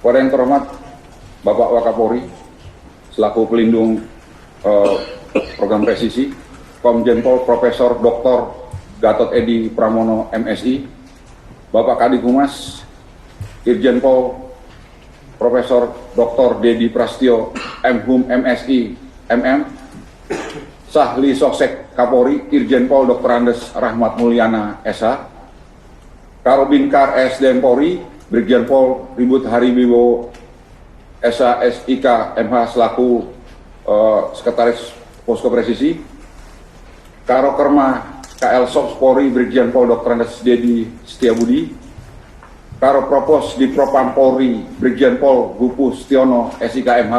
Kepada yang terhormat Bapak Wakapolri, selaku pelindung program presisi, Komjen Pol Profesor Dr. Gatot Edi Pramono MSI, Bapak Kadif Humas, Irjen Pol Profesor Dr. Dedi Prastio MHum MSI MM, Sahli Soksek Kapolri, Irjen Pol Dr. Andes Rahmat Mulyana SH, Karobinkar SDM Polri, Brigjen Pol Ribut Haribiwo SH-SIK MH selaku Sekretaris Posko Presisi, Karokerma KL Sops Polri, Brigjen Pol Dr. Andes Dedi Setiabudi, Karo Propos di Propam Polri, Brigjen Pol Gupu Stiono SIK MH,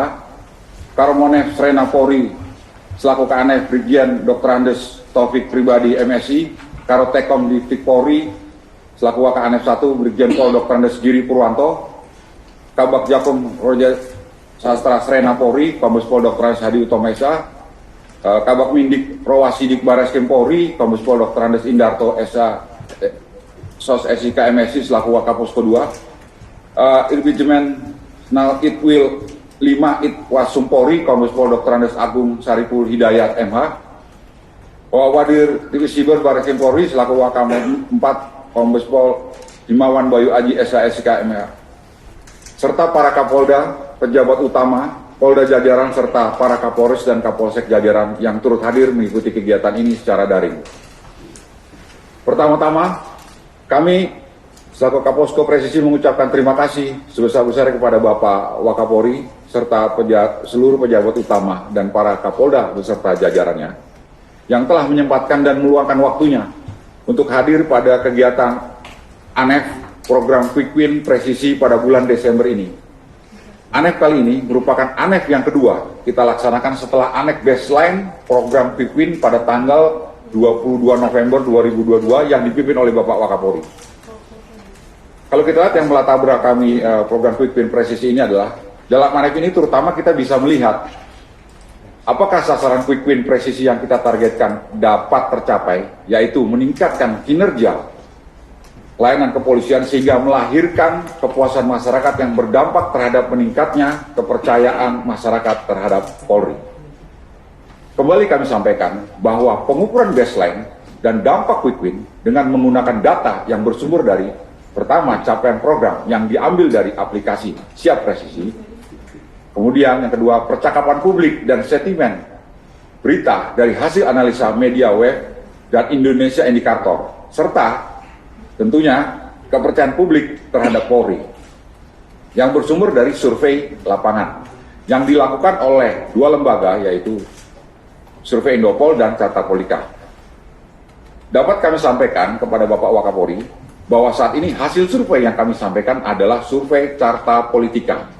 Karo Monef Srena Polri selaku KNF Brigjen Dr. Andes Taufik Pribadi MSI, Karo Tekom di Polri selaku WKNF 1 Brigjen Pol Dr. Andes Giri Purwanto, Kabak Jakum Roja Sastra Srena Polri, Kombes Pol Dr. Andes Hadi Utomesa, Kabak Mindik Rawasidik Bareskrim Polri, Kombes Pol Dr. Andes Indarto SH SOS SIK MSI selaku Wakaposko 2, Irvijemen Nal Itwil 5 Itwasum Polri, Kombes Pol Dr. Andes Agung Saripul Hidayat MH, Wadir Divisi Siber Bareskrim Polri selaku Wakamen 4 Kombes Pol Himawan Bayu Aji SH SIK MH, serta para Kapolda, pejabat utama, Polda jajaran, serta para Kapolres dan Kapolsek jajaran yang turut hadir mengikuti kegiatan ini secara daring. Pertama-tama, kami selaku Kaposko Presisi mengucapkan terima kasih sebesar-besarnya kepada Bapak Wakapolri serta seluruh pejabat utama dan para Kapolda beserta jajarannya yang telah menyempatkan dan meluangkan waktunya untuk hadir pada kegiatan ANEF program Quick Win Presisi pada bulan Desember ini. ANEF kali ini merupakan ANEF yang kedua kita laksanakan setelah ANEF baseline program Quick Win pada tanggal 22 November 2022 yang dipimpin oleh Bapak Wakapolri. Kalau kita lihat yang melatar kami program Quick Win Presisi ini adalah dalam ANEF ini terutama kita bisa melihat apakah sasaran quick win presisi yang kita targetkan dapat tercapai, yaitu meningkatkan kinerja layanan kepolisian sehingga melahirkan kepuasan masyarakat yang berdampak terhadap meningkatnya kepercayaan masyarakat terhadap Polri. Kembali kami sampaikan bahwa pengukuran baseline dan dampak quick win dengan menggunakan data yang bersumber dari pertama capaian program yang diambil dari aplikasi Siap Presisi. Kemudian yang kedua, percakapan publik dan sentimen berita dari hasil analisa media web dan Indonesia Indikator, serta tentunya kepercayaan publik terhadap Polri yang bersumber dari survei lapangan yang dilakukan oleh dua lembaga yaitu Survei Indopol dan Carta Politika. Dapat kami sampaikan kepada Bapak Wakapolri bahwa saat ini hasil survei yang kami sampaikan adalah survei Carta Politika.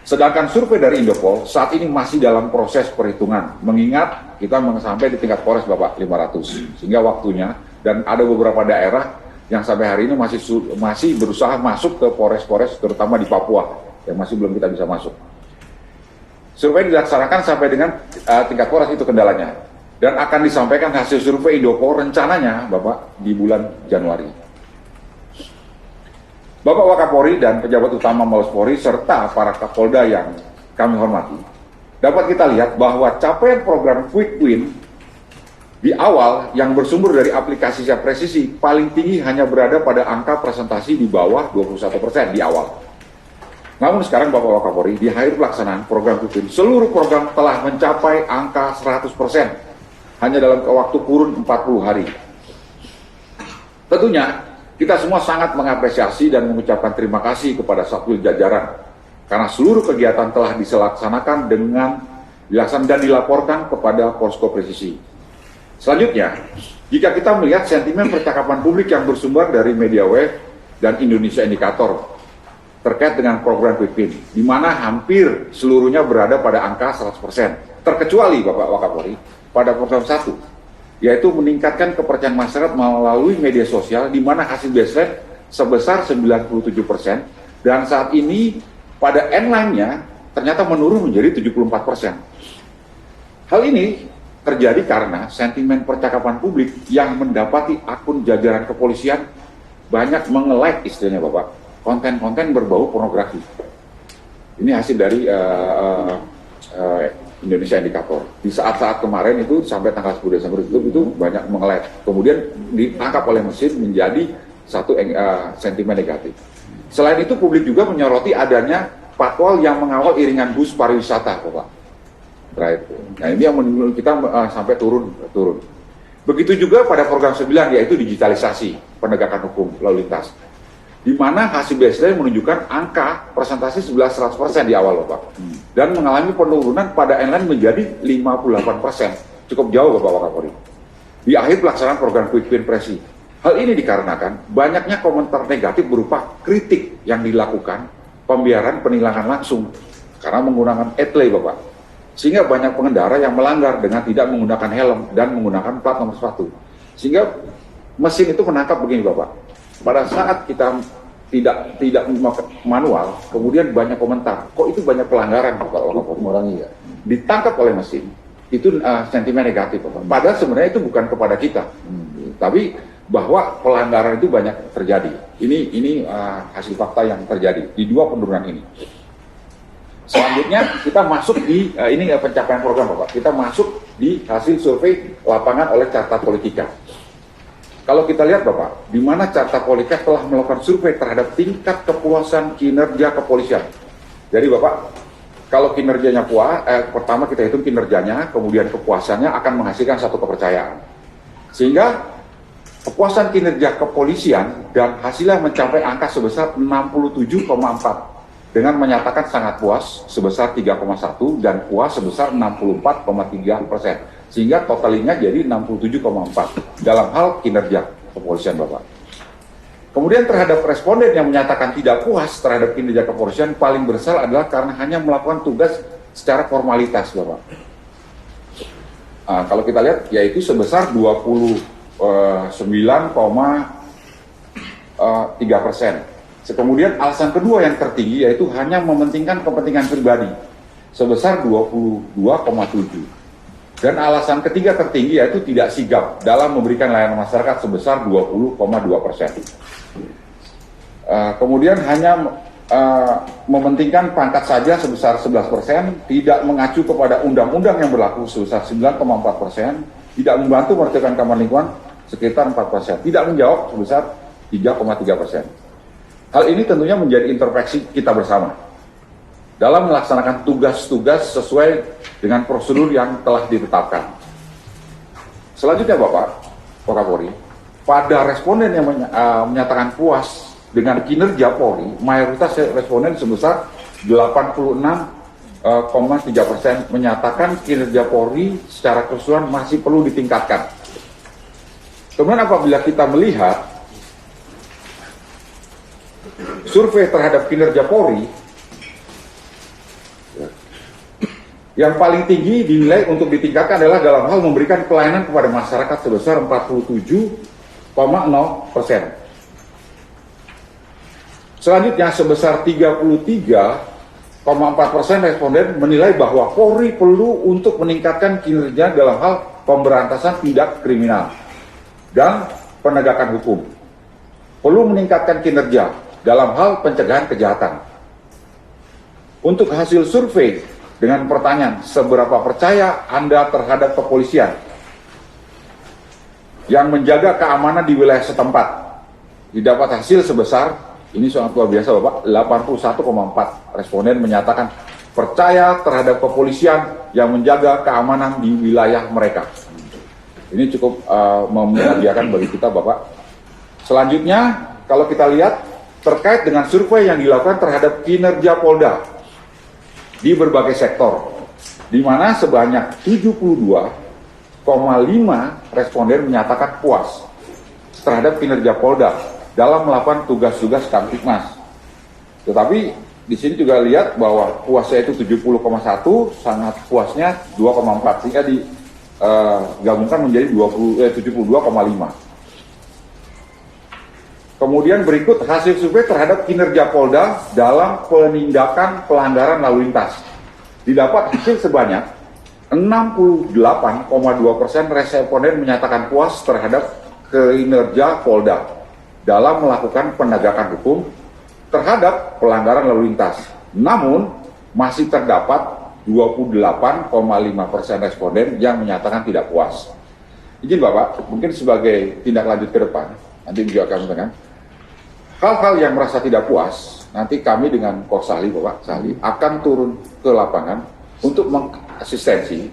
Sedangkan survei dari Indopol saat ini masih dalam proses perhitungan, mengingat kita sampai di tingkat Polres Bapak 500, sehingga waktunya dan ada beberapa daerah yang sampai hari ini masih berusaha masuk ke Polres-Polres, terutama di Papua yang masih belum kita bisa masuk. Survei dilaksanakan sampai dengan tingkat Polres itu kendalanya, dan akan disampaikan hasil survei Indopol rencananya Bapak di bulan Januari. Bapak Wakapolri dan pejabat utama Mabes Polri serta para Kapolda yang kami hormati, dapat kita lihat bahwa capaian program Quick Win di awal yang bersumber dari aplikasi Siap Presisi paling tinggi hanya berada pada angka presentasi di bawah 21% di awal. Namun sekarang Bapak Wakapolri di akhir pelaksanaan program Quick Win, seluruh program telah mencapai angka 100% hanya dalam waktu kurun 40 hari. Tentunya kita semua sangat mengapresiasi dan mengucapkan terima kasih kepada Satwil jajaran karena seluruh kegiatan telah dilaksanakan dengan dan dilaporkan kepada Posko Presisi. Selanjutnya, jika kita melihat sentimen percakapan publik yang bersumber dari media web dan Indonesia Indikator terkait dengan program Quick Win, di mana hampir seluruhnya berada pada angka 100%, terkecuali Bapak Wakapolri pada program 1, yaitu meningkatkan kepercayaan masyarakat melalui media sosial di mana hasil baseline sebesar 97% dan saat ini pada end-line-nya ternyata menurun menjadi 74%. Hal ini terjadi karena sentimen percakapan publik yang mendapati akun jajaran kepolisian banyak menge-like istilahnya Bapak, konten-konten berbau pornografi. Ini hasil dari Indonesia Indikator. Di saat-saat kemarin itu sampai tanggal 10 Desember itu banyak mengelet. Kemudian ditangkap oleh mesin menjadi satu sentimen negatif. Selain itu publik juga menyoroti adanya patwal yang mengawal iringan bus pariwisata, Bapak. Terakhir. Nah ini yang menurut kita sampai turun. Begitu juga pada program 9 yaitu digitalisasi penegakan hukum lalu lintas. Di mana hasil baseline menunjukkan angka persentase 11-100% di awal, Bapak. Dan mengalami penurunan pada inline menjadi 58%. Cukup jauh, Bapak Wakapolri. Di akhir pelaksanaan program Quick Win Presi. Hal ini dikarenakan banyaknya komentar negatif berupa kritik yang dilakukan, pembiaran penilangan langsung, karena menggunakan etle, Bapak. Sehingga banyak pengendara yang melanggar dengan tidak menggunakan helm dan menggunakan plat nomor sepatu. Sehingga mesin itu menangkap begini, Bapak. Pada saat kita tidak manual, kemudian banyak komentar, kok itu banyak pelanggaran, Bapak Wakapolri, ya. Ditangkap oleh mesin, itu sentimen negatif, Bapak. Padahal sebenarnya itu bukan kepada kita, tapi bahwa pelanggaran itu banyak terjadi. Ini hasil fakta yang terjadi di dua penurunan ini. Selanjutnya kita masuk di ini pencapaian program, Bapak. Kita masuk di hasil survei lapangan oleh Carta Politika. Kalau kita lihat, Bapak, di mana Carta Politika telah melakukan survei terhadap tingkat kepuasan kinerja kepolisian. Jadi, Bapak, kalau kinerjanya puas, pertama kita hitung kinerjanya, kemudian kepuasannya akan menghasilkan satu kepercayaan. Sehingga kepuasan kinerja kepolisian dan hasilnya mencapai angka sebesar 67,4 dengan menyatakan sangat puas sebesar 3,1 dan puas sebesar 64,3%. Sehingga totalnya jadi 67,4 dalam hal kinerja kepolisian, Bapak. Kemudian terhadap responden yang menyatakan tidak puas terhadap kinerja kepolisian, paling besar adalah karena hanya melakukan tugas secara formalitas, Bapak. Kalau kita lihat, yaitu sebesar 29,3%. Kemudian alasan kedua yang tertinggi yaitu hanya mementingkan kepentingan pribadi sebesar 22,7%. Dan alasan ketiga tertinggi yaitu tidak sigap dalam memberikan layanan masyarakat sebesar 20,2%. Kemudian hanya mementingkan pangkat saja sebesar 11%, tidak mengacu kepada undang-undang yang berlaku sebesar 9,4%, tidak membantu menertibkan keamanan lingkungan sekitar 4%, tidak menjawab sebesar 3,3%. Hal ini tentunya menjadi introspeksi kita bersama dalam melaksanakan tugas-tugas sesuai dengan prosedur yang telah ditetapkan. Selanjutnya, Bapak Wakapolri, pada responden yang menyatakan puas dengan kinerja Polri, mayoritas responden sebesar 86,3% menyatakan kinerja Polri secara keseluruhan masih perlu ditingkatkan. Kemudian apabila kita melihat survei terhadap kinerja Polri, yang paling tinggi dinilai untuk ditingkatkan adalah dalam hal memberikan pelayanan kepada masyarakat sebesar 47,0%. Selanjutnya sebesar 33,4% responden menilai bahwa Polri perlu untuk meningkatkan kinerja dalam hal pemberantasan tindak kriminal dan penegakan hukum. Perlu meningkatkan kinerja dalam hal pencegahan kejahatan. Untuk hasil survei dengan pertanyaan, seberapa percaya Anda terhadap kepolisian yang menjaga keamanan di wilayah setempat? Didapat hasil sebesar, ini sangat luar biasa, Bapak, 81,4 responden menyatakan percaya terhadap kepolisian yang menjaga keamanan di wilayah mereka. Ini cukup membahagiakan bagi kita, Bapak. Selanjutnya, kalau kita lihat terkait dengan survei yang dilakukan terhadap kinerja Polda di berbagai sektor, di mana sebanyak 72,5 responden menyatakan puas terhadap kinerja Polda dalam melakukan tugas-tugas Kamtibmas. Tetapi di sini juga lihat bahwa puasnya itu 70,1, sangat puasnya 2,4, sehingga digabungkan menjadi 72,5. Kemudian berikut hasil survei terhadap kinerja Polda dalam penindakan pelanggaran lalu lintas. Didapat hasil sebanyak 68,2% responden menyatakan puas terhadap kinerja Polda dalam melakukan penegakan hukum terhadap pelanggaran lalu lintas. Namun masih terdapat 28,5% responden yang menyatakan tidak puas. Izin Bapak, mungkin sebagai tindak lanjut ke depan, nanti juga kami dengan hal-hal yang merasa tidak puas, nanti kami dengan Korsali, Bapak Sali, akan turun ke lapangan untuk mengasistensi.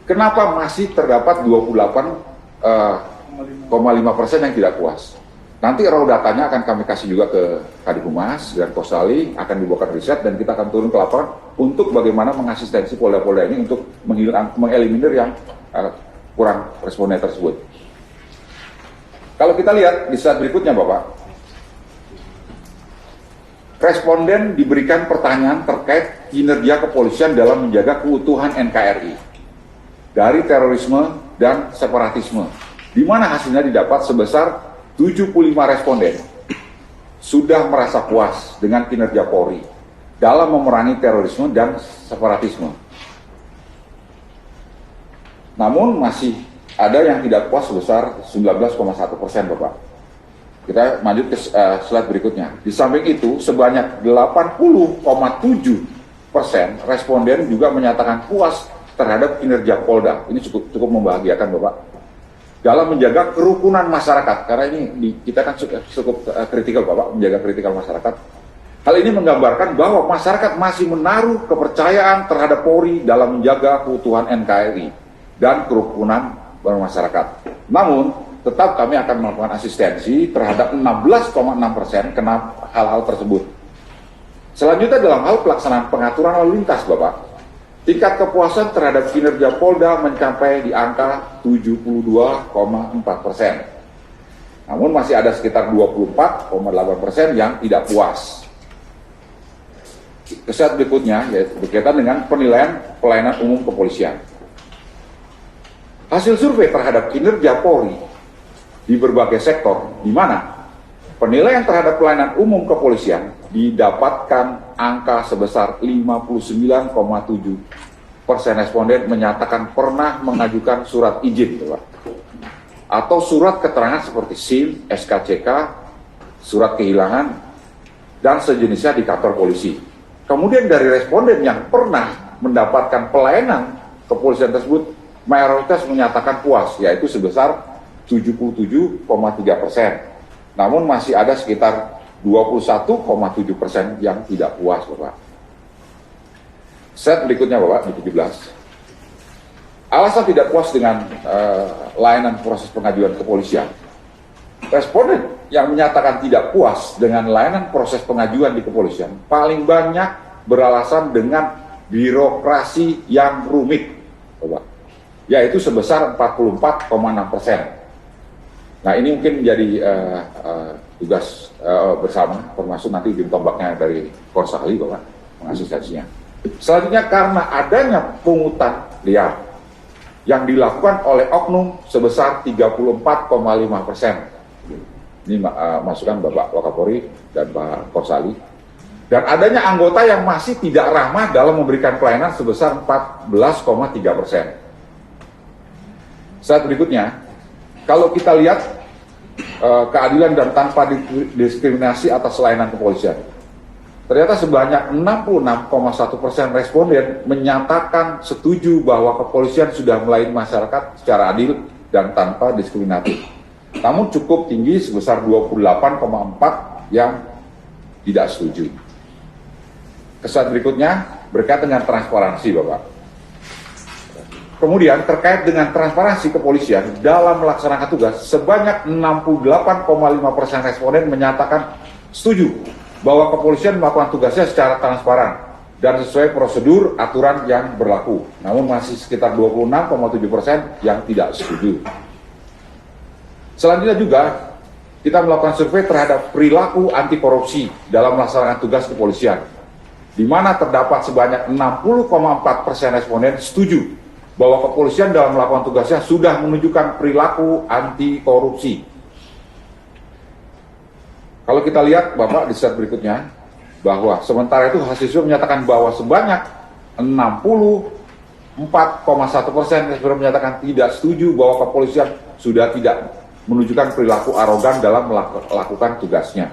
Kenapa masih terdapat 28,5% yang tidak puas? Nanti raw datanya akan kami kasih juga ke Kadif Humas dan Korsali, akan dibuatkan riset dan kita akan turun ke lapangan untuk bagaimana mengasistensi polda-polda ini untuk mengeliminir yang kurang responden tersebut. Kalau kita lihat di slide berikutnya Bapak, responden diberikan pertanyaan terkait kinerja kepolisian dalam menjaga keutuhan NKRI dari terorisme dan separatisme, di mana hasilnya didapat sebesar 75 responden sudah merasa puas dengan kinerja Polri dalam memerangi terorisme dan separatisme. Namun masih ada yang tidak puas sebesar 19,1% Bapak. Kita lanjut ke slide berikutnya. Di samping itu, sebanyak 80,7% responden juga menyatakan puas terhadap kinerja Polda. Ini cukup membahagiakan Bapak. Dalam menjaga kerukunan masyarakat, karena ini kita kan cukup kritikal Bapak, menjaga kritikal masyarakat. Hal ini menggambarkan bahwa masyarakat masih menaruh kepercayaan terhadap Polri dalam menjaga keutuhan NKRI dan kerukunan bermasyarakat. Namun, tetap kami akan melakukan asistensi terhadap 16,6% kena hal-hal tersebut. Selanjutnya dalam hal pelaksanaan pengaturan lalu lintas Bapak, tingkat kepuasan terhadap kinerja Polda mencapai di angka 72,4%. Namun masih ada sekitar 24,8% yang tidak puas. Slide berikutnya yaitu berkaitan dengan penilaian pelayanan umum kepolisian. Hasil survei terhadap kinerja Polri di berbagai sektor, di mana penilaian terhadap pelayanan umum kepolisian didapatkan angka sebesar 59,7% responden menyatakan pernah mengajukan surat izin, Pak, atau surat keterangan seperti SIM, SKCK, surat kehilangan, dan sejenisnya di kantor polisi. Kemudian dari responden yang pernah mendapatkan pelayanan kepolisian tersebut, mayoritas menyatakan puas, yaitu sebesar 77,3%. Namun masih ada sekitar 21,7% yang tidak puas, Bapak. Slide berikutnya, Bapak, di 17. Alasan tidak puas dengan layanan proses pengajuan kepolisian. Responden yang menyatakan tidak puas dengan layanan proses pengajuan di kepolisian paling banyak beralasan dengan birokrasi yang rumit, Bapak, yaitu sebesar 44,6%. Nah, ini mungkin menjadi tugas bersama, termasuk nanti ujung tombaknya dari Korsali, Bapak, mengasistensinya. Selanjutnya, karena adanya pungutan liar yang dilakukan oleh oknum sebesar 34,5%. Ini masukan Bapak Wakapolri dan Pak Korsali. Dan adanya anggota yang masih tidak ramah dalam memberikan pelayanan sebesar 14,3%. Saat berikutnya, kalau kita lihat keadilan dan tanpa diskriminasi atas layanan kepolisian, ternyata sebanyak 66,1% responden menyatakan setuju bahwa kepolisian sudah melayani masyarakat secara adil dan tanpa diskriminatif. Namun cukup tinggi sebesar 28,4% yang tidak setuju. Slide berikutnya berkaitan dengan transparansi, Bapak. Kemudian terkait dengan transparansi kepolisian dalam melaksanakan tugas, sebanyak 68,5% responden menyatakan setuju bahwa kepolisian melakukan tugasnya secara transparan dan sesuai prosedur aturan yang berlaku. Namun masih sekitar 26,7% yang tidak setuju. Selanjutnya juga kita melakukan survei terhadap perilaku anti korupsi dalam melaksanakan tugas kepolisian, di mana terdapat sebanyak 60,4% responden setuju bahwa kepolisian dalam melakukan tugasnya sudah menunjukkan perilaku anti korupsi. Kalau kita lihat, Bapak, di slide berikutnya, bahwa sementara itu hasil survei menyatakan bahwa sebanyak 64,1% responden menyatakan tidak setuju bahwa kepolisian sudah tidak menunjukkan perilaku arogan dalam melakukan tugasnya.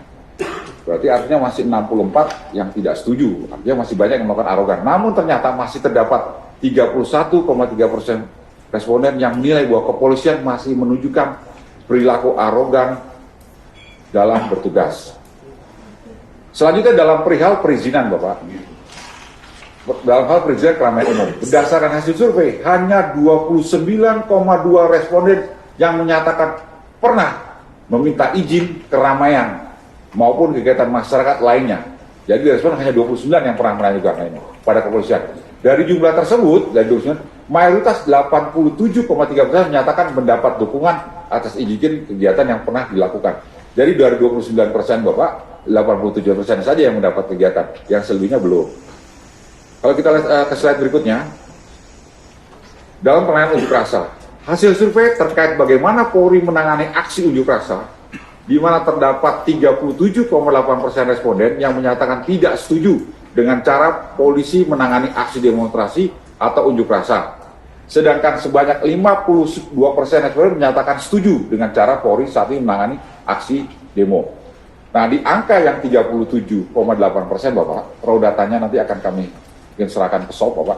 Berarti artinya masih 64 yang tidak setuju, artinya masih banyak yang melakukan arogan. Namun ternyata masih terdapat 31,3% responden yang menilai bahwa kepolisian masih menunjukkan perilaku arogan dalam bertugas. Selanjutnya dalam perihal perizinan, Bapak. Dalam hal perizinan keramaian umum, berdasarkan hasil survei, hanya 29,2 responden yang menyatakan pernah meminta izin keramaian maupun kegiatan masyarakat lainnya. Jadi respon hanya 29 yang pernah menanyakan lainnya pada kepolisian. Dari jumlah tersebut, dari 29, mayoritas 87,3% menyatakan mendapat dukungan atas izin kegiatan yang pernah dilakukan. Jadi dari 29% Bapak, 87% saja yang mendapat kegiatan, yang selebihnya belum. Kalau kita lihat ke slide berikutnya, dalam penanganan unjuk rasa, hasil survei terkait bagaimana Polri menangani aksi unjuk rasa, di mana terdapat 37,8% responden yang menyatakan tidak setuju dengan cara polisi menangani aksi demonstrasi atau unjuk rasa. Sedangkan sebanyak 52% responden menyatakan setuju dengan cara Polri saat ini menangani aksi demo. Nah, di angka yang 37,8% Bapak, raw datanya nanti akan kami serahkan ke SOP Bapak,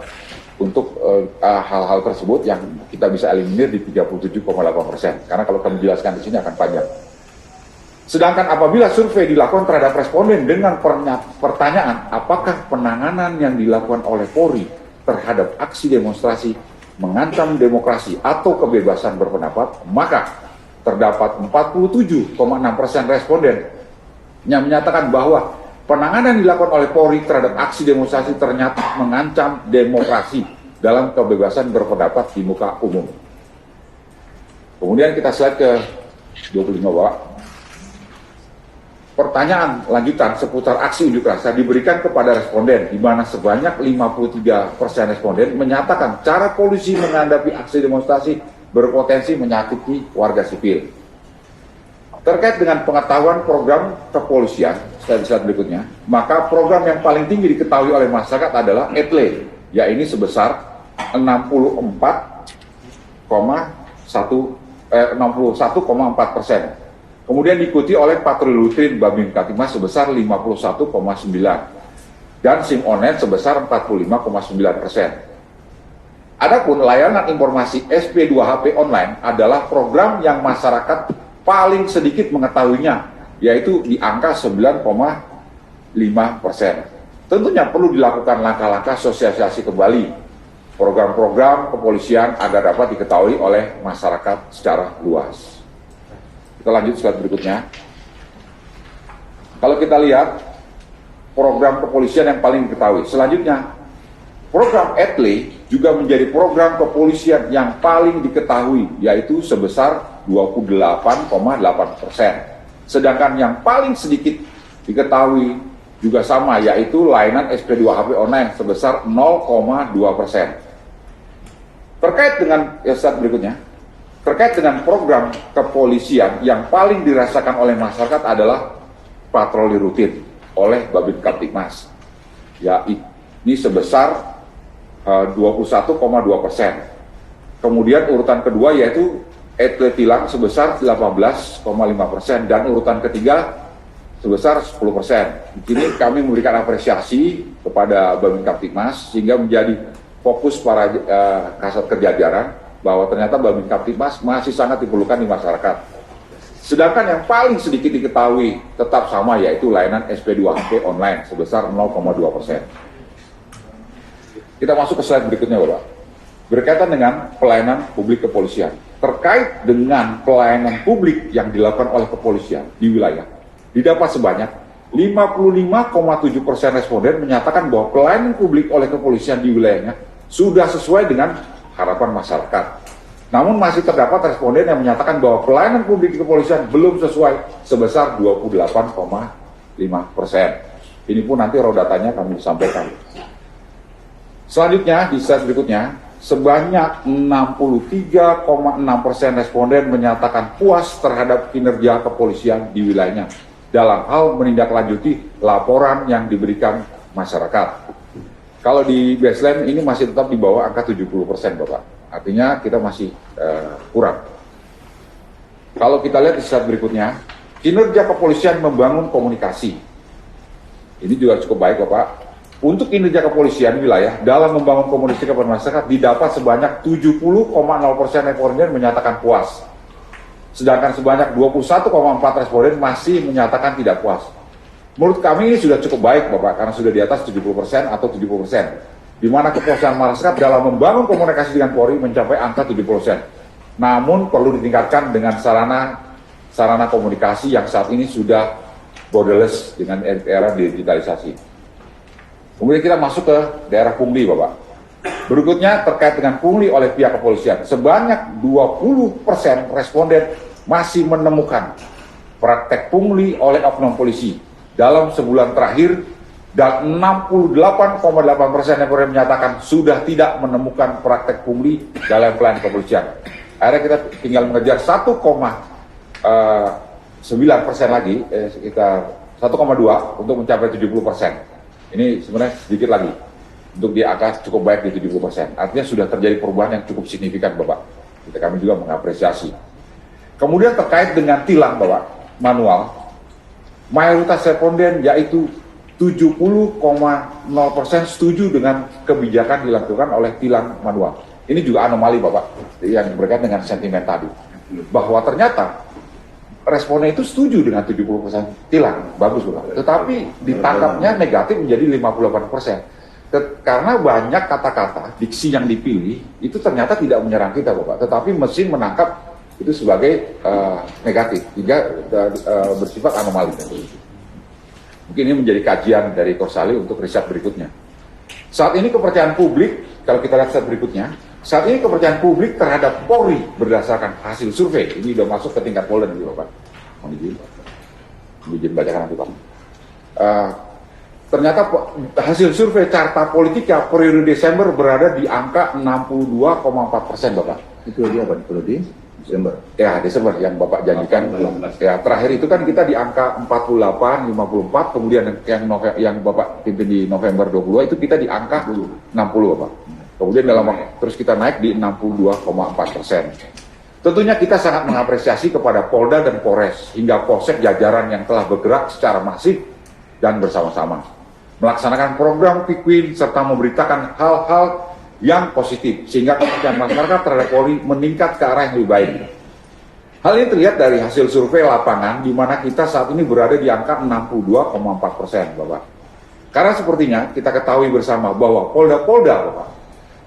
untuk hal-hal tersebut yang kita bisa eliminir di 37,8%. Karena kalau kami jelaskan di sini akan panjang. Sedangkan apabila survei dilakukan terhadap responden dengan pertanyaan apakah penanganan yang dilakukan oleh Polri terhadap aksi demonstrasi mengancam demokrasi atau kebebasan berpendapat, maka terdapat 47,6% responden yang menyatakan bahwa penanganan dilakukan oleh Polri terhadap aksi demonstrasi ternyata mengancam demokrasi dalam kebebasan berpendapat di muka umum. Kemudian kita slide ke 25 Bapak. Pertanyaan lanjutan seputar aksi unjuk rasa diberikan kepada responden, di mana sebanyak 53% responden menyatakan cara polisi menghadapi aksi demonstrasi berpotensi menyakiti warga sipil. Terkait dengan pengetahuan program kepolisian, slide berikutnya, maka program yang paling tinggi diketahui oleh masyarakat adalah ETLE, yaitu sebesar 61,4%. Kemudian diikuti oleh patroli rutin Babin Kaptipmas sebesar 51,9% dan SIM online sebesar 45,9%. Adapun layanan informasi SP2HP online adalah program yang masyarakat paling sedikit mengetahuinya, yaitu di angka 9,5%. Tentunya perlu dilakukan langkah-langkah sosialisasi kembali program-program kepolisian agar dapat diketahui oleh masyarakat secara luas. Kita lanjut slide berikutnya. Kalau kita lihat program kepolisian yang paling diketahui, selanjutnya program ETLE juga menjadi program kepolisian yang paling diketahui, yaitu sebesar 28,8%. Sedangkan yang paling sedikit diketahui juga sama, yaitu layanan SP2HP online sebesar 0,2%. Terkait dengan slide berikutnya, terkait dengan program kepolisian yang paling dirasakan oleh masyarakat adalah patroli rutin oleh Babin Kaptipmas. Ya, ini sebesar 21,2%. Kemudian urutan kedua yaitu ETLE tilang sebesar 18,5% dan urutan ketiga sebesar 10%. Di sini kami memberikan apresiasi kepada Babin Kaptipmas sehingga menjadi fokus para kasat kerja jajaran bahwa ternyata Babin Kaptipmas masih sangat diperlukan di masyarakat. Sedangkan yang paling sedikit diketahui tetap sama, yaitu layanan SP2HP online sebesar 0,2%. Kita masuk ke slide berikutnya Bapak. Berkaitan dengan pelayanan publik kepolisian. Terkait dengan pelayanan publik yang dilakukan oleh kepolisian di wilayah, didapat sebanyak 55,7% responden menyatakan bahwa pelayanan publik oleh kepolisian di wilayahnya sudah sesuai dengan harapan masyarakat. Namun masih terdapat responden yang menyatakan bahwa pelayanan publik di kepolisian belum sesuai sebesar 28,5%. Ini pun nanti raw datanya kami sampaikan. Selanjutnya di slide berikutnya, sebanyak 63,6% responden menyatakan puas terhadap kinerja kepolisian di wilayahnya dalam hal menindaklanjuti laporan yang diberikan masyarakat. Kalau di baseline ini masih tetap di bawah angka 70% Bapak. Artinya kita masih kurang. Kalau kita lihat di slide berikutnya, kinerja kepolisian membangun komunikasi Ini juga cukup baik Bapak. Untuk kinerja kepolisian wilayah dalam membangun komunikasi kepada masyarakat didapat sebanyak 70,0% responden menyatakan puas. Sedangkan sebanyak 21,4 responden masih menyatakan tidak puas. Menurut kami ini sudah cukup baik Bapak, karena sudah di atas 70% atau 70%. Di mana kepuasan masyarakat dalam membangun komunikasi dengan Polri mencapai angka 70%. Namun perlu ditingkatkan dengan sarana komunikasi yang saat ini sudah borderless dengan era digitalisasi. Kemudian kita masuk ke daerah pungli Bapak. Berikutnya terkait dengan pungli oleh pihak kepolisian. Sebanyak 20% responden masih menemukan praktek pungli oleh oknum polisi dalam sebulan terakhir, dan 68,8% yang menyatakan sudah tidak menemukan praktek pungli dalam pelayanan kepolisian. Akhirnya kita tinggal mengejar 1,9% lagi, sekitar 1,2 untuk mencapai 70%. Ini sebenarnya sedikit lagi untuk di angka cukup baik di 70%. Artinya sudah terjadi perubahan yang cukup signifikan Bapak. Kami juga mengapresiasi. Kemudian terkait dengan tilang Bapak, manual, mayoritas responden yaitu 70,0% setuju dengan kebijakan dilakukan oleh tilang manual. Ini juga anomali Bapak, yang berkaitan dengan sentimen tadi. Bahwa ternyata responnya itu setuju dengan 70% tilang, bagus Bapak. Tetapi ditangkapnya negatif menjadi 58%. Karena banyak kata-kata, diksi yang dipilih, itu ternyata tidak menyerang kita Bapak. Tetapi mesin menangkap itu sebagai negatif, hingga bersifat anomali. Mungkin ini menjadi kajian dari Korsali untuk riset berikutnya. Saat ini kepercayaan publik, kalau kita lihat slide berikutnya, saat ini kepercayaan publik terhadap Polri berdasarkan hasil survei, ini sudah masuk ke tingkat Polda nih Bapak. Mohon izin bacakan nanti Pak. Ternyata hasil survei Carta Politika periode Desember berada di angka 62,4% Bapak. Itu dia apa? Itu di Desember. Ya, Desember yang Bapak janjikan. Ya, terakhir itu kan kita di angka 48, 54, kemudian yang Bapak pimpin di November 22 itu kita di angka 60 Bapak. Kemudian terus kita naik di 62,4%. Tentunya kita sangat mengapresiasi kepada Polda dan Polres hingga Polsek jajaran yang telah bergerak secara masif dan bersama-sama melaksanakan program Quick Win serta memberitakan hal-hal yang positif sehingga kepercayaan masyarakat terhadap Polri meningkat ke arah yang lebih baik. Hal ini terlihat dari hasil survei lapangan di mana kita saat ini berada di angka 62,4% Bapak. Karena sepertinya kita ketahui bersama bahwa Polda-Polda Bapak.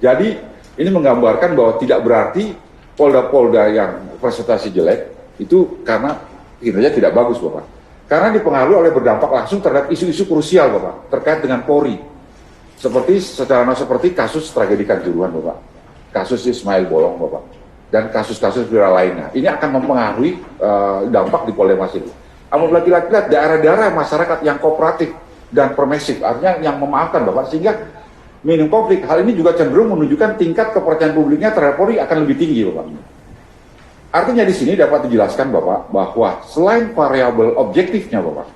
Jadi ini menggambarkan bahwa tidak berarti Polda-Polda yang presentasi jelek itu karena kinerja tidak bagus Bapak. Karena dipengaruhi oleh berdampak langsung terhadap isu-isu krusial Bapak terkait dengan Polri. Seperti kasus tragedi Kanjuruhan Bapak, kasus Ismail Bolong Bapak, dan kasus-kasus viral lainnya. Ini akan mempengaruhi dampak di Polda Masih. Apabila kita lihat daerah-daerah masyarakat yang kooperatif dan permisif, artinya yang memaafkan Bapak, sehingga minim konflik. Hal ini juga cenderung menunjukkan tingkat kepercayaan publiknya terhadap Polri akan lebih tinggi Bapak. Artinya di sini dapat dijelaskan Bapak bahwa selain variabel objektifnya Bapak,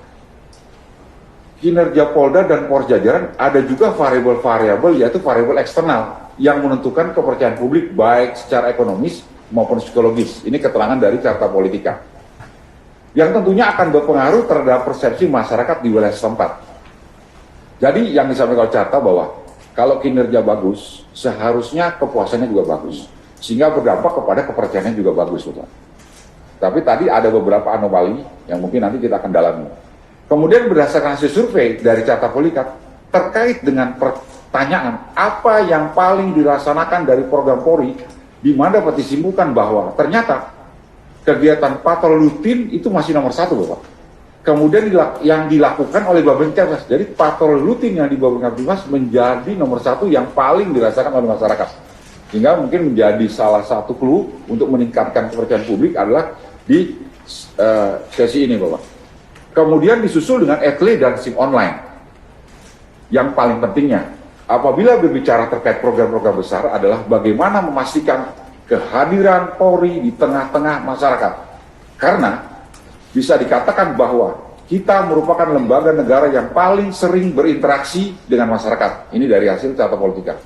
kinerja Polda dan Polres jajaran ada juga variabel-variabel yaitu variabel eksternal yang menentukan kepercayaan publik baik secara ekonomis maupun psikologis. Ini keterangan dari Carta Politika yang tentunya akan berpengaruh terhadap persepsi masyarakat di wilayah setempat. Jadi yang disampaikan oleh Carta bahwa kalau kinerja bagus, seharusnya kepuasannya juga bagus. Sehingga berdampak kepada kepercayaannya juga bagus Bapak. Tapi tadi ada beberapa anomali yang mungkin nanti kita akan dalami. Kemudian berdasarkan hasil survei dari Carta Politika terkait dengan pertanyaan apa yang paling dilaksanakan dari program Polri, di mana dapat disimpulkan bahwa ternyata kegiatan patroli rutin itu masih nomor 1 Bapak. Kemudian yang dilakukan oleh Babinkas, jadi patroli rutin yang di Babinkas menjadi nomor 1 yang paling dirasakan oleh masyarakat. Sehingga mungkin menjadi salah satu clue untuk meningkatkan kepercayaan publik adalah di sesi ini Bapak. Kemudian disusul dengan etle dan SIM online. Yang paling pentingnya, apabila berbicara terkait program-program besar adalah bagaimana memastikan kehadiran Polri di tengah-tengah masyarakat. Karena bisa dikatakan bahwa kita merupakan lembaga negara yang paling sering berinteraksi dengan masyarakat. Ini dari hasil Carta Politika.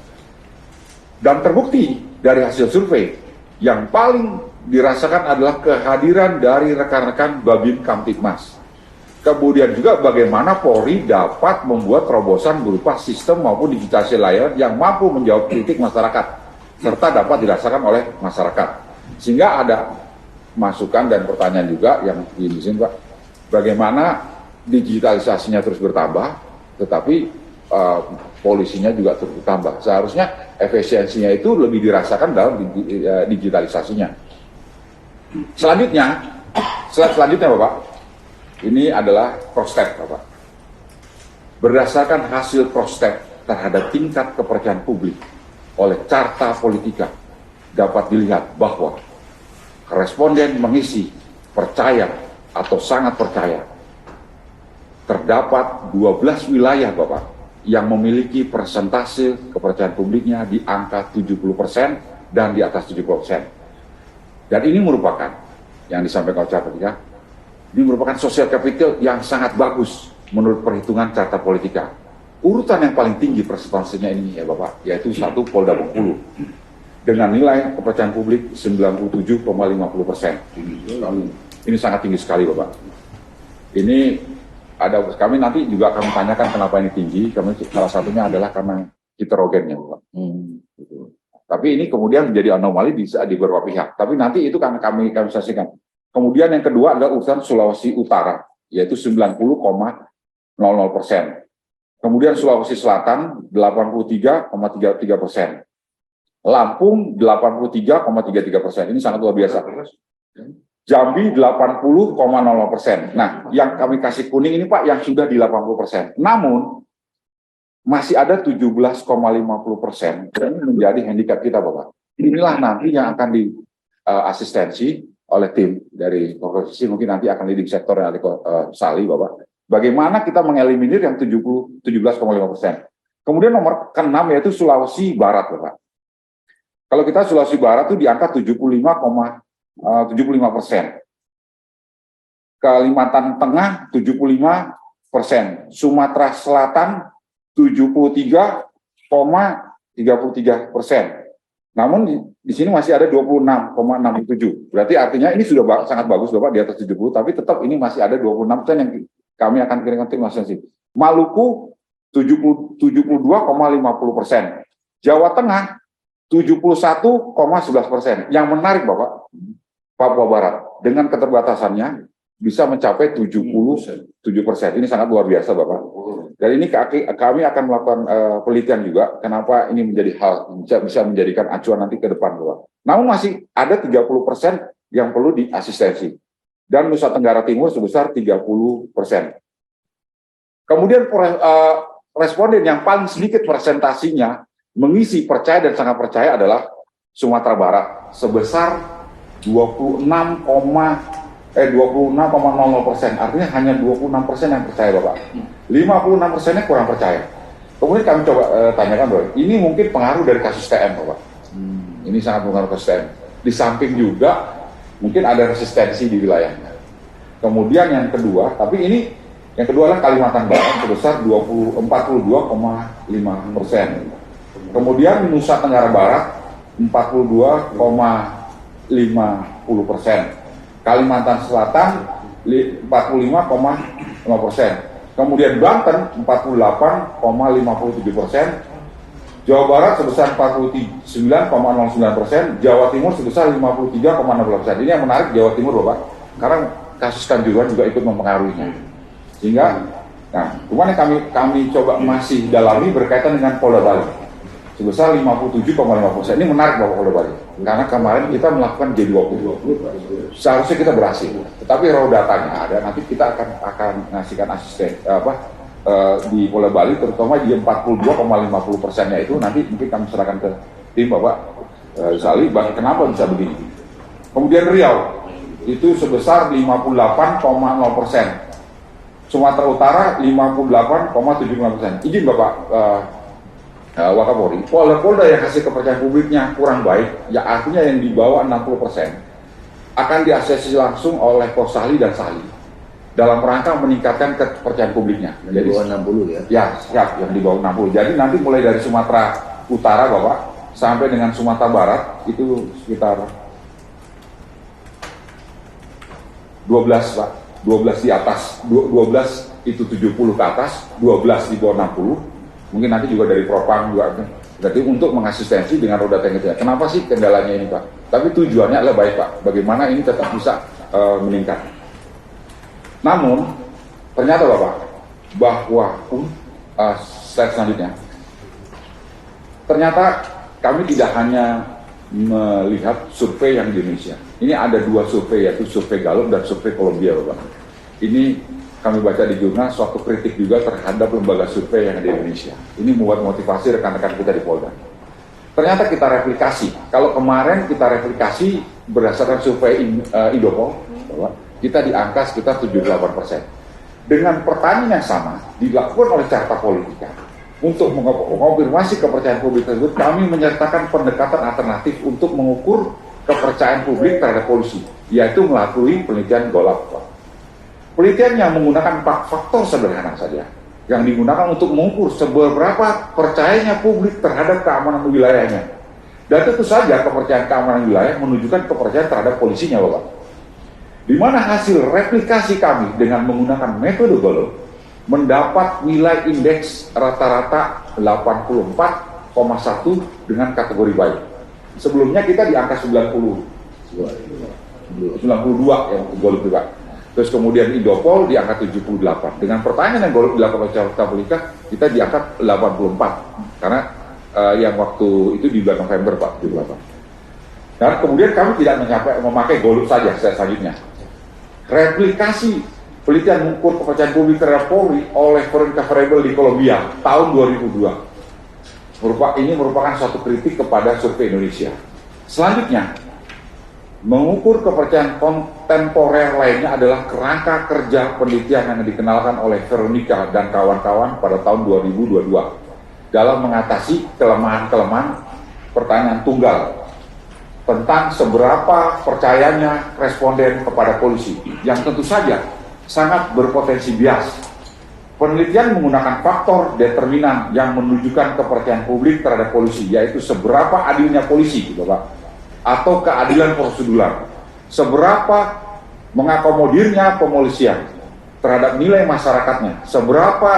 Dan terbukti dari hasil survei, yang paling dirasakan adalah kehadiran dari rekan-rekan Babin Kamtibmas. Kemudian juga bagaimana Polri dapat membuat terobosan berupa sistem maupun digitalisasi layanan yang mampu menjawab kritik masyarakat serta dapat dirasakan oleh masyarakat. Sehingga ada masukan dan pertanyaan juga yang di sini Pak, bagaimana digitalisasinya terus bertambah, tetapi polisinya juga terus bertambah. Seharusnya efisiensinya itu lebih dirasakan dalam digitalisasinya. Selanjutnya Bapak, ini adalah Prostep, Bapak. Berdasarkan hasil Prostep terhadap tingkat kepercayaan publik oleh Carta Politika, dapat dilihat bahwa responden mengisi percaya atau sangat percaya. Terdapat 12 wilayah, Bapak, yang memiliki persentase kepercayaan publiknya di angka 70% dan di atas 70%. Dan ini merupakan, yang disampaikan oleh Carta Politika, ini merupakan social capital yang sangat bagus menurut perhitungan Carta Politika. Urutan yang paling tinggi persentasenya ini ya Bapak, yaitu 1 Polda Bengkulu dengan nilai kepercayaan publik 97,50%. Ini sangat tinggi sekali Bapak. Ini ada, kami nanti juga akan tanyakan kenapa ini tinggi. Kami salah satunya adalah karena heterogennya Bapak. Gitu. Tapi ini kemudian menjadi anomali di beberapa pihak. Tapi nanti itu kan kami saksikan. Kemudian yang kedua adalah urusan Sulawesi Utara, yaitu 90,00%. Kemudian Sulawesi Selatan 83,33%. Lampung 83,33%. Ini sangat luar biasa. Jambi 80,00%. Nah, yang kami kasih kuning ini Pak yang sudah di 80%. Namun masih ada 17,50% dan menjadi handicap kita Bapak. Inilah nanti yang akan diasistensi oleh tim dari Komposisi, mungkin nanti akan leading sektor yang Sali Bapak. Bagaimana kita mengeliminir yang 17,5%. Kemudian nomor ke-6 yaitu Sulawesi Barat Bapak. Kalau kita Sulawesi Barat itu di angka 75,75%. Kalimantan Tengah 75%. Sumatera Selatan 73,33%. Namun di sini masih ada 26,67. Berarti artinya ini sudah sangat bagus Bapak di atas 70, tapi tetap ini masih ada 26% yang kami akan kirimkan tim asistensi. Maluku 72,50%. Jawa Tengah 71,11%. Yang menarik Bapak, Papua Barat dengan keterbatasannya bisa mencapai 77%. Ini sangat luar biasa Bapak. Dan ini kami akan melakukan penelitian juga kenapa ini menjadi hal bisa menjadikan acuan nanti ke depan Bapak. Namun masih ada 30% yang perlu diasistensi. Dan Nusa Tenggara Timur sebesar 30%. Kemudian responden yang paling sedikit presentasinya mengisi percaya dan sangat percaya adalah Sumatera Barat sebesar 26,00%. Artinya hanya 26% yang percaya Bapak. 56%-nya kurang percaya. Kemudian kami coba tanyakan Bapak, ini mungkin pengaruh dari kasus TM Bapak. Ini sangat pengaruh kasus TM. Di samping juga mungkin ada resistensi di wilayahnya. Kemudian yang kedua, tapi ini yang kedua adalah Kalimantan Barat sebesar 42,5%. Kemudian Nusa Tenggara Barat 42,50%. Kalimantan Selatan 45,5%. Kemudian Banten 48,57%, Jawa Barat sebesar 49,09%, Jawa Timur sebesar 53,16%. Ini yang menarik Jawa Timur Bapak, karena kasus Kanjuruhan juga ikut mempengaruhinya. Sehingga, nah, cuman yang kami coba masih dalami berkaitan dengan Polda Bali sebesar 57,5%. Ini menarik Bapak Polda Bali, karena kemarin kita melakukan G20. Seharusnya kita berhasil, tetapi raw datanya ada. Nanti kita akan ngasihkan asisten di Polda Bali, terutama di 42,50%-nya itu nanti mungkin kami serahkan ke tim Bapak Sali. Kenapa bisa begini? Kemudian Riau itu sebesar 58,0%. Sumatera Utara 58,75%. Izin Bapak Wakapolri, polda-polda yang hasil kepercayaan publiknya kurang baik, ya artinya yang di bawah 60%, akan diasesi langsung oleh Posali dan Sali dalam rangka meningkatkan kepercayaan publiknya. Yang di bawah 60 ya? Ya, siap, yang di bawah 60. Jadi nanti mulai dari Sumatera Utara Bapak, sampai dengan Sumatera Barat, itu sekitar 12 Pak. 12 di atas, 12 itu 70 ke atas, 12 di bawah 60, mungkin nanti juga dari Propam juga, berarti untuk mengasistensi dengan roda tank itu. Kenapa sih kendalanya ini Pak? Tapi tujuannya adalah baik Pak, bagaimana ini tetap bisa meningkat. Namun, ternyata Bapak, bahwa slide selanjutnya, ternyata kami tidak hanya melihat survei yang di Indonesia. Ini ada dua survei, yaitu survei Gallup dan survei Columbia Bapak. Ini kami baca di jurnal suatu kritik juga terhadap lembaga survei yang ada di Indonesia. Ini membuat motivasi rekan-rekan kita di Polda. Ternyata kita replikasi. Kalau kemarin kita replikasi berdasarkan survei Indopol, kita di angka sekitar 78%. Dengan pertanyaan yang sama dilakukan oleh Carta Politika untuk mengonfirmasi kepercayaan publik tersebut, kami menyertakan pendekatan alternatif untuk mengukur kepercayaan publik terhadap polisi, yaitu melalui penelitian Gallup. Penelitian yang menggunakan 4 faktor sederhana saja, yang digunakan untuk mengukur seberapa percayanya publik terhadap keamanan wilayahnya. Dan tentu saja kepercayaan keamanan wilayah menunjukkan kepercayaan terhadap polisinya, Bapak. Di mana hasil replikasi kami dengan menggunakan metode Gallup mendapat nilai indeks rata-rata 84,1 dengan kategori baik. Sebelumnya kita di angka 92 yang Gallup juga. Terus kemudian Indopol di angka 78. Dengan pertanyaan yang dilakukan oleh Carta Politika, kita di angka 84. Karena yang waktu itu di bulan November Pak, 78. Dan kemudian kami tidak memakai Gallup saja selanjutnya. Replikasi penelitian mengukur kepercayaan publik terhadap Polri oleh Veronica Variable di Columbia tahun 2002. Ini merupakan suatu kritik kepada survei Indonesia. Selanjutnya, mengukur kepercayaan kontemporer lainnya adalah kerangka kerja penelitian yang dikenalkan oleh Veronica dan kawan-kawan pada tahun 2022 dalam mengatasi kelemahan-kelemahan pertanyaan tunggal tentang seberapa percayanya responden kepada polisi, yang tentu saja sangat berpotensi bias. Penelitian menggunakan faktor determinan yang menunjukkan kepercayaan publik terhadap polisi, yaitu seberapa adilnya polisi, Bapak, atau keadilan prosedural, seberapa mengakomodirnya pepolisian terhadap nilai masyarakatnya, seberapa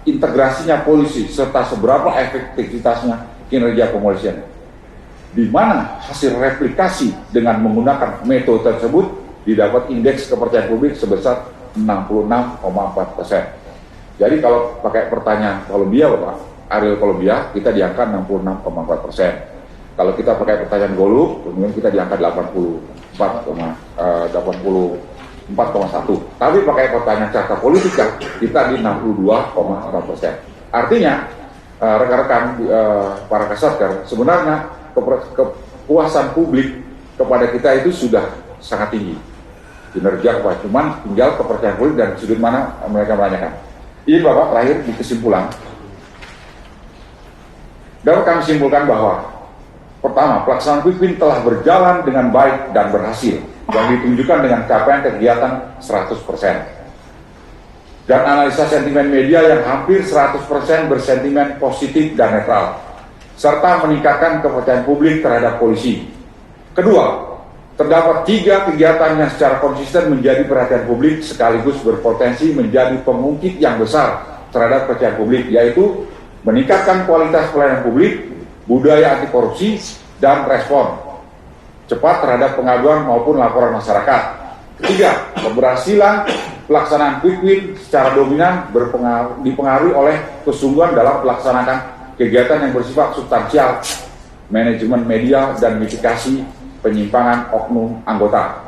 integrasinya polisi, serta seberapa efektivitasnya kinerja kepolisian. Di mana hasil replikasi dengan menggunakan metode tersebut didapat indeks kepercayaan publik sebesar 66,4%. Jadi kalau pakai pertanyaan Columbia, Bapak, Ariel Columbia, kita di angka 66,4%. Kalau kita pakai pertanyaan Gallup, kemudian kita di angka 84,1. Tapi pakai pertanyaan Carta Politika, kita di 62,4%. Artinya, rekan-rekan para kasatker, sebenarnya kepuasan publik kepada kita itu sudah sangat tinggi. Kinerja Pak, cuman tinggal kepercayaan publik dan sudut mana mereka menanyakan. Ini Bapak terakhir di kesimpulan. Dapat kami simpulkan bahwa pertama, pelaksanaan Quick Win telah berjalan dengan baik dan berhasil, yang ditunjukkan dengan capaian kegiatan 100%. Dan analisa sentimen media yang hampir 100% bersentimen positif dan netral, serta meningkatkan kepercayaan publik terhadap polisi. Kedua, terdapat 3 kegiatan yang secara konsisten menjadi perhatian publik sekaligus berpotensi menjadi pengungkit yang besar terhadap kepercayaan publik, yaitu meningkatkan kualitas pelayanan publik, budaya anti korupsi, dan respon cepat terhadap pengaduan maupun laporan masyarakat. Ketiga, keberhasilan pelaksanaan Quick Win secara dominan dipengaruhi oleh kesungguhan dalam melaksanakan kegiatan yang bersifat substansial, manajemen media, dan mitigasi penyimpangan oknum anggota.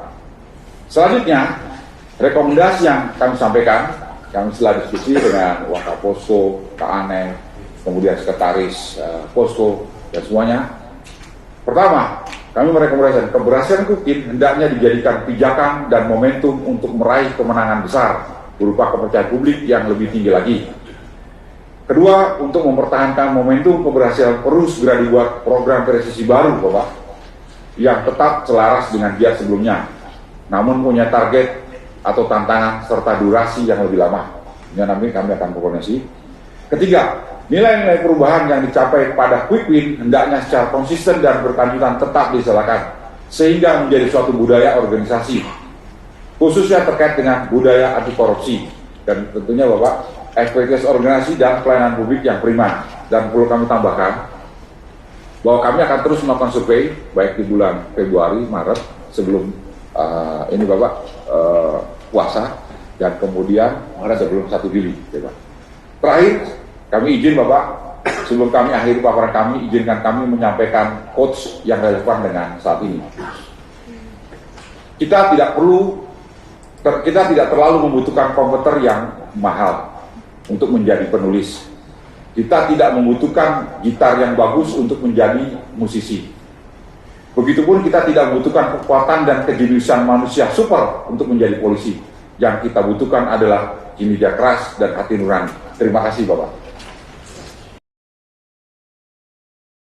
Selanjutnya, rekomendasi yang kami sampaikan, kami setelah diskusi dengan Wakapolsko, Kak Aneh, kemudian Sekretaris Posko, dan semuanya. Pertama, kami merekomendasikan keberhasilan Quick Win hendaknya dijadikan pijakan dan momentum untuk meraih kemenangan besar berupa kepercayaan publik yang lebih tinggi lagi. Kedua, untuk mempertahankan momentum keberhasilan perlu segera dibuat program presisi baru, Bapak, yang tetap selaras dengan giat sebelumnya, namun punya target atau tantangan serta durasi yang lebih lama. Ini nanti kami akan koordinasi. Ketiga, nilai-nilai perubahan yang dicapai pada Quick Win hendaknya secara konsisten dan berkelanjutan tetap dilaksanakan, sehingga menjadi suatu budaya organisasi. khususnya terkait dengan budaya anti korupsi, dan tentunya Bapak, efektivitas organisasi dan pelayanan publik yang prima. Dan perlu kami tambahkan bahwa kami akan terus melakukan survei baik di bulan Februari, Maret sebelum ini Bapak puasa, dan kemudian sebelum 1 Juli. Terakhir, kami izin Bapak, sebelum kami akhiri paparan kami, izinkan kami menyampaikan quotes yang relevan dengan saat ini. Kita tidak terlalu membutuhkan komputer yang mahal untuk menjadi penulis. Kita tidak membutuhkan gitar yang bagus untuk menjadi musisi. Begitupun kita tidak membutuhkan kekuatan dan kejeniusan manusia super untuk menjadi polisi. Yang kita butuhkan adalah kinerja keras dan hati nurani. Terima kasih Bapak.